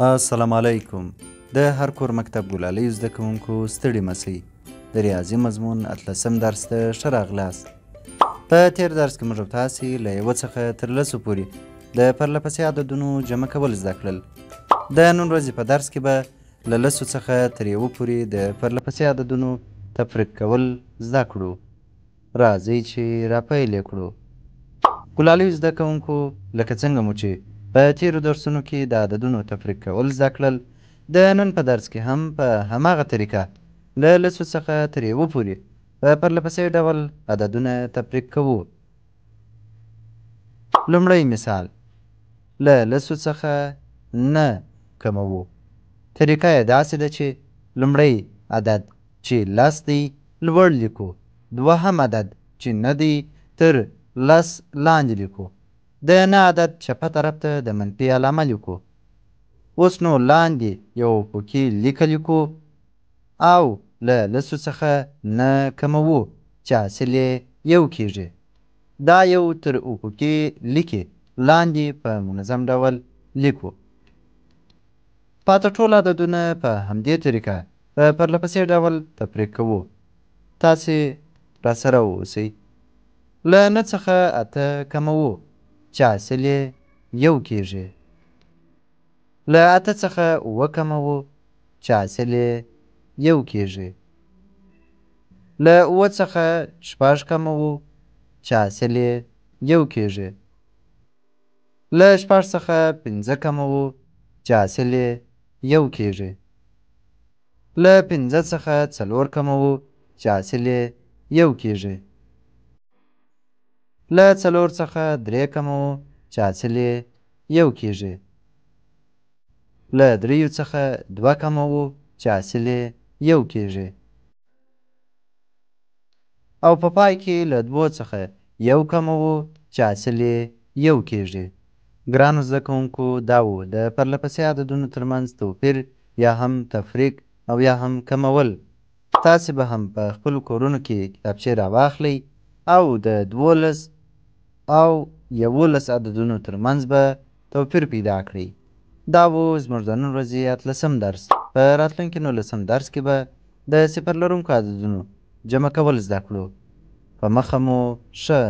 السلام علیکم. د هر کور مکتب ګلالیو زده کوونکو ستړي مسئ. د ریاضي مضمون اتلسم درس ته ښه راغلاست. په تیر درس کې موږ او تاسې له 1 څخه تر 10 پورې د پرلهپسې عددونو جمع کول زده کړل. د نن ورځې په درس کې به له 10 څخه تر 1 پورې د پرلهپسې عددونو تفریق کول زده کړو. راځئ چې راپیل یې کړو. ګلالیو زده کوونکو، لکه څنګه مو چې په تیرو درسونو کې د عددونو تفریق کول زده کړل، د نن په درس کې هم په هماغه طریقه له 10 څخه تر 1 پورې په پرلهپسې ډول عددونه تفریق کوو. لومړی مثال: له 10 څخه 9 کموو. طریقه یې داسې ده چې لومړی عدد چې 10 دی لوړ لیکو، دوهم عدد چې 9 دی تر 10 لاندې لیکو، د 9 عدد چپه طرف ته د منفي علامه لیکو. اوس نو لاندې یو افقي لیکه لیکو او له 10 څخه 9 کموو چې حاصل یې 1 کیږي. دا یو تر افقي لیکې لاندې په منظم ډول لیکو. پاته ټول عددونه په همدې طریقه په پرلهپسې ډول تفریق کوو. تاسې راسره واوسئ. له 9 څخه 8 کموو چې حاصل یې 1 کیږي. له 8 څخه 7 کموو چې حاصل یې 1 کیږي. له 7 څخه 6 کموو چې حاصل یې 1 کیږي. له 6 څخه 5 کموو چې حاصل یې 1 کیږي. له 5 څخه 4 کموو چې حاصل یې 1 کیږي. له 4 څخه 3 کموو چې حاصل یې 1 کیږي. له 3 څخه 2 کموو چې حاصل یې 1 کیږي. او په پای کې له 2 څخه 1 کموو چې حاصل یې 1 کیږي. ګرانو زده کوونکو، دا و د پرلهپسې عددونو ترمنځ توپیر یا هم تفریق او یا هم کمول. تاسې به هم په خپلو کورونو کې کتابچې راواخلئ او د 12 او 11 عددونو ترمنځ به توپیر پیدا کړئ. دا و زموږ د نن ورځې 18 درس. په راتلونکي 19 درس کې به د صفر لرونکو عددونو جمع کول زده کړو. په مخه مو ښه.